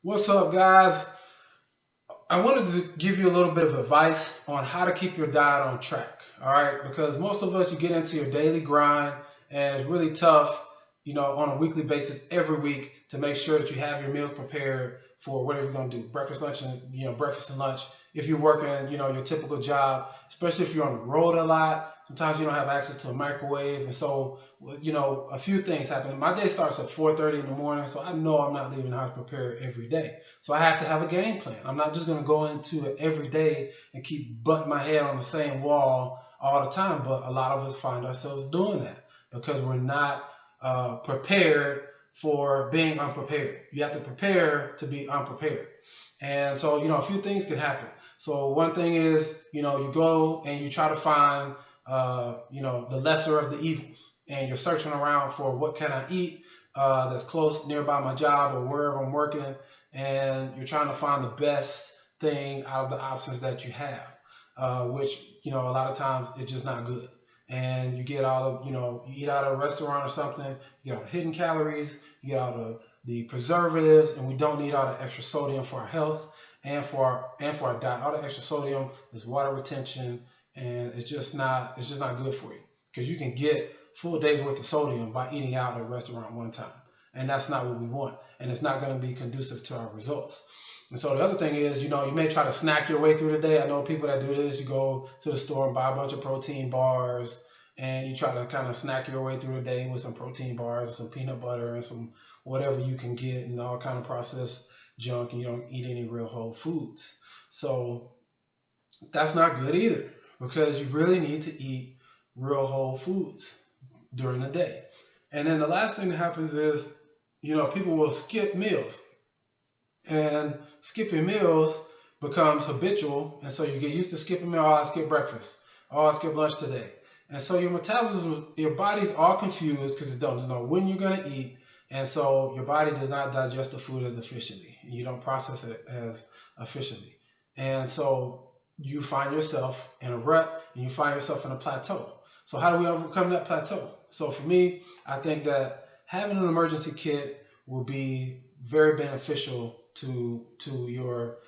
What's up, guys? I wanted to give you a little bit of advice on how to keep your diet on track. All right, because most of us, you get into your daily grind, and it's really tough, on a weekly basis every week to make sure that you have your meals prepared for whatever you're gonna do, breakfast, lunch, and breakfast and lunch. If you're working, your typical job, especially if you're on the road a lot, sometimes you don't have access to a microwave, and so a few things happen. My day starts at 4:30 in the morning, so I know I'm not leaving the house prepared every day. So I have to have a game plan. I'm not just going to go into it every day and keep butting my head on the same wall all the time. But a lot of us find ourselves doing that because we're not prepared for being unprepared. You have to prepare to be unprepared. And so, a few things can happen. So one thing is, you go and you try to find, the lesser of the evils, and you're searching around for what can I eat that's close nearby my job or wherever I'm working, and you're trying to find the best thing out of the options that you have, which a lot of times it's just not good. And you get all of you eat out of a restaurant or something, you get all the hidden calories, you get all the preservatives, and we don't need all the extra sodium for our health and for our diet. All the extra sodium is water retention, and it's just not good for you because you can get full days worth of sodium by eating out at a restaurant one time, and that's not what we want, and it's not going to be conducive to our results. And so the other thing is, you may try to snack your way through the day. I know people that do this. You go to the store and buy a bunch of protein bars, and you try to kind of snack your way through the day with some protein bars and some peanut butter and some whatever you can get and all kind of processed junk, and you don't eat any real whole foods. So that's not good either because you really need to eat real whole foods during the day. And then the last thing that happens is, people will skip meals, and skipping meals becomes habitual, and so you get used to skipping meal. Oh, I skip breakfast. Oh, I skip lunch today. And so your metabolism, your body's all confused because it doesn't know when you're going to eat, and so your body does not digest the food as efficiently. You don't process it as efficiently, and so you find yourself in a rut, and you find yourself in a plateau. So how do we overcome that plateau? So for me, I think that having an emergency kit will be very beneficial to your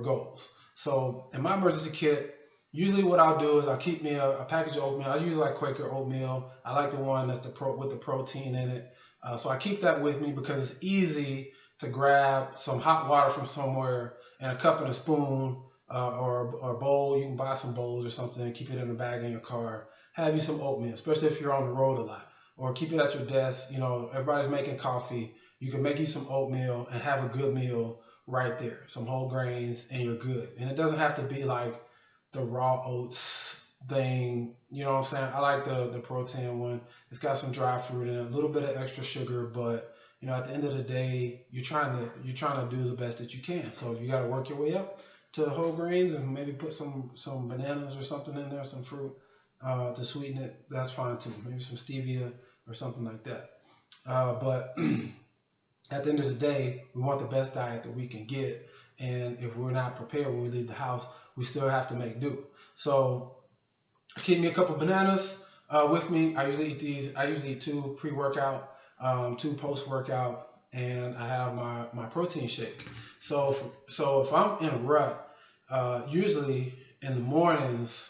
goals. So in my emergency kit, usually what I'll do is I'll keep me a package of oatmeal. I use like Quaker oatmeal. I like the one that's with the protein in it. So I keep that with me because it's easy to grab some hot water from somewhere and a cup and a spoon, or a bowl. You can buy some bowls or something and keep it in a bag in your car. Have you some oatmeal, especially if you're on the road a lot, or keep it at your desk. Everybody's making coffee. You can make you some oatmeal and have a good meal right there. Some whole grains, and you're good. And it doesn't have to be like the raw oats thing. You know what I'm saying? I like the protein one. It's got some dry fruit in it, a little bit of extra sugar, but at the end of the day, you're trying to do the best that you can. So if you got to work your way up to whole grains and maybe put some bananas or something in there, some fruit to sweeten it, that's fine too. Maybe some stevia or something like that. But at the end of the day, we want the best diet that we can get. And if we're not prepared when we leave the house, we still have to make do. So keep me a couple bananas with me. I usually eat these. I usually eat two pre-workout, two post-workout, and I have my protein shake. So if I'm in a rut, usually in the mornings,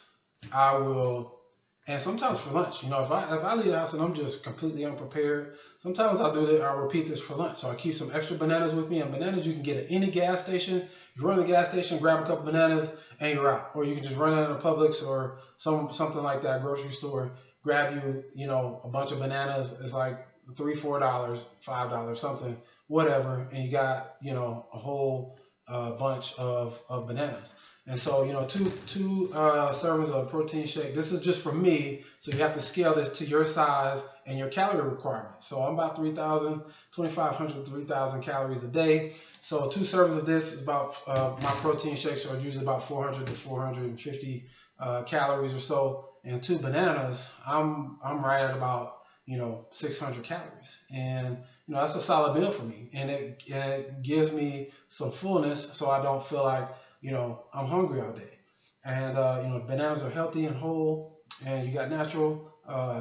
I will, and sometimes for lunch. If I leave the house and I'm just completely unprepared, sometimes I'll do that. I'll repeat this for lunch. So I keep some extra bananas with me, and bananas you can get at any gas station. You run to the gas station, grab a couple bananas, and you're out. Or you can just run out of Publix or something like that, grocery store. Grab a bunch of bananas. It's like $3, $4, $5, something, whatever, and you got a whole bunch of bananas. And so, two servings of protein shake. This is just for me, so you have to scale this to your size and your calorie requirements. So I'm about 2,500, 3,000 calories a day. So two servings of this is about, my protein shakes are usually about 400 to 450 calories or so. And two bananas, I'm right at about 600 calories, and that's a solid meal for me, and it gives me some fullness, so I don't feel like I'm hungry all day. And bananas are healthy and whole, and you got natural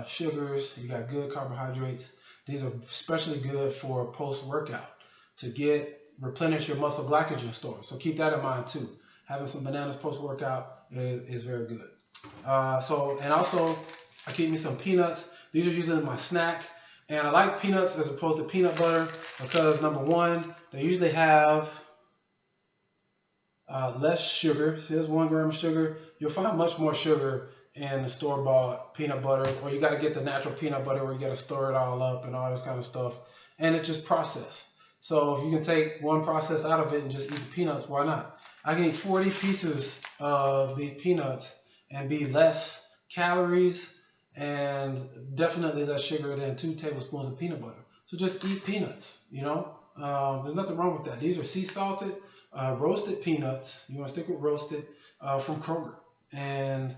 sugars, you got good carbohydrates. These are especially good for post workout to get replenish your muscle glycogen stores. So keep that in mind too. Having some bananas post-workout is very good. And also I keep me some peanuts. These are usually my snack. And I like peanuts as opposed to peanut butter because number one, they usually have less sugar. See, there's 1 gram of sugar. You'll find much more sugar in the store-bought peanut butter, or you got to get the natural peanut butter where you got to stir it all up and all this kind of stuff. And it's just processed. So if you can take one process out of it and just eat the peanuts, why not? I can eat 40 pieces of these peanuts and be less calories and definitely less sugar than 2 tablespoons of peanut butter. So just eat peanuts, you know. There's nothing wrong with that. These are sea salted, roasted peanuts. You want to stick with roasted from Kroger. And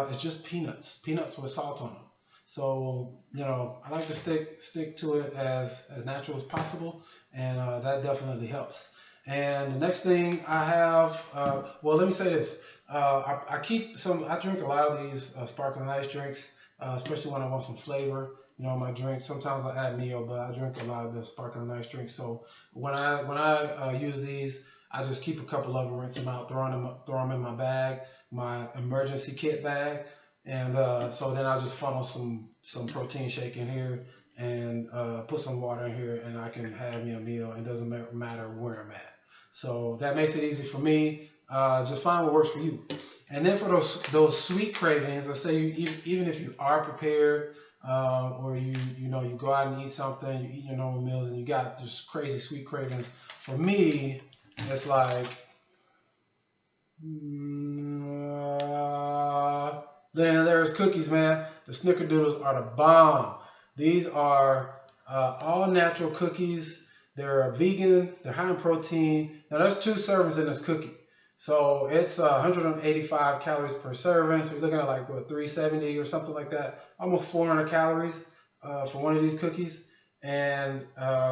it's just peanuts with salt on them. So, you know, I like to stick to it as natural as possible, and that definitely helps. And the next thing I have, well, let me say this. I drink a lot of these sparkling ice drinks, especially when I want some flavor. You know, my drinks, sometimes I add Neo, but I drink a lot of the sparkling ice drinks. So when I use these, I just keep a couple of them, rinse them out, throw them in my bag, my emergency kit bag. And so then I'll just funnel some protein shake in here and put some water in here, and I can have me a meal. It doesn't matter where I'm at. So that makes it easy for me. Just find what works for you. And then for those sweet cravings, let's say even if you are prepared, or you go out and eat something, you eat your normal meals, and you got just crazy sweet cravings. For me, it's like then there's cookies, man. The snickerdoodles are the bomb. These are all natural cookies. They're vegan. They're high in protein. Now there's 2 servings in this cookie. So it's 185 calories per serving. So you're looking at like what, 370 or something like that. Almost 400 calories for one of these cookies. And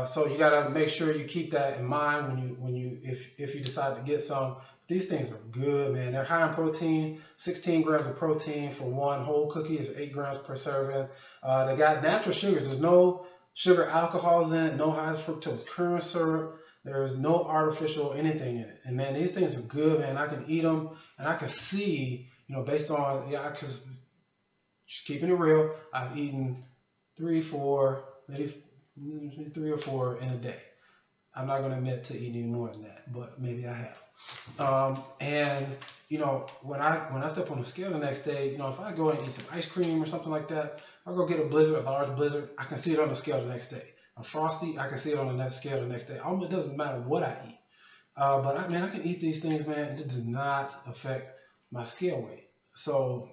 so you gotta make sure you keep that in mind if you decide to get some. These things are good, man. They're high in protein, 16 grams of protein for one whole cookie. It's 8 grams per serving. They got natural sugars. There's no sugar alcohols in it, no high fructose corn syrup. There's no artificial anything in it. And man, these things are good, man. I can eat them, and I can see, you know, based on, because just keeping it real, I've eaten 3 or 4 in a day. I'm not going to admit to eating any more than that, but maybe I have. And you know, when I step on the scale the next day, you know, if I go and eat some ice cream or something like that, I'll go get a large blizzard. I can see it on the scale the next day. A Frosty, I can see it on the next scale the next day. It doesn't matter what I eat. But I can eat these things, man, and it does not affect my scale weight. So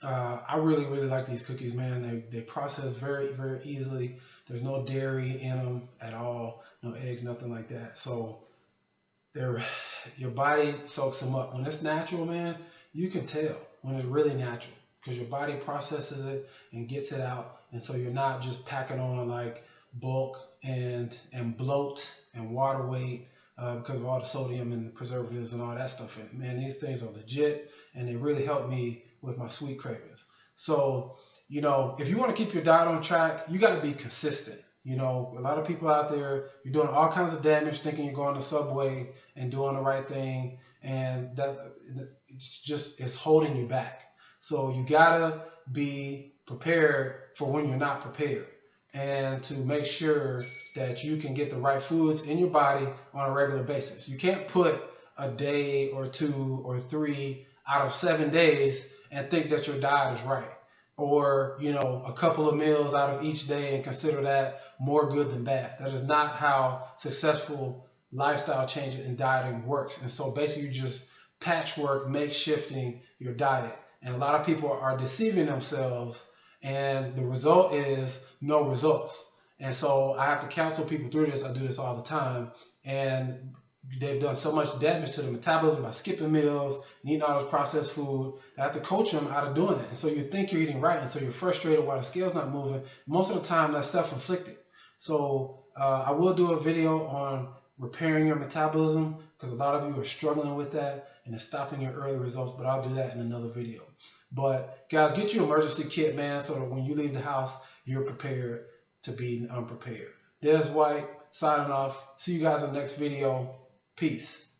I really, really like these cookies, man. They process very, very easily. There's no dairy in them at all, no eggs, nothing like that. So your body soaks them up. When it's natural, man, you can tell when it's really natural because your body processes it and gets it out. And so you're not just packing on like bulk and bloat and water weight because of all the sodium and the preservatives and all that stuff. And man, these things are legit, and they really help me with my sweet cravings. So, you know, if you want to keep your diet on track, you got to be consistent. You know, a lot of people out there, you're doing all kinds of damage thinking you're going to Subway and doing the right thing, and that it's holding you back. So you got to be prepared for when you're not prepared, and to make sure that you can get the right foods in your body on a regular basis. You can't put a day or 2 or 3 out of 7 days and think that your diet is right. Or, you know, a couple of meals out of each day and consider that more good than bad. That is not how successful lifestyle change and dieting works. And so basically you just patchwork, makeshifting your diet. And a lot of people are deceiving themselves, and the result is no results. And so I have to counsel people through this. I do this all the time. And they've done so much damage to the metabolism by skipping meals and eating all this processed food. I have to coach them out of doing it. And so you think you're eating right, and so you're frustrated why the scale's not moving. Most of the time, that's self-inflicted. So I will do a video on repairing your metabolism because a lot of you are struggling with that and it's stopping your early results, but I'll do that in another video. But guys, get your emergency kit, man, so that when you leave the house, you're prepared to be unprepared. Des White, signing off. See you guys in the next video. Peace.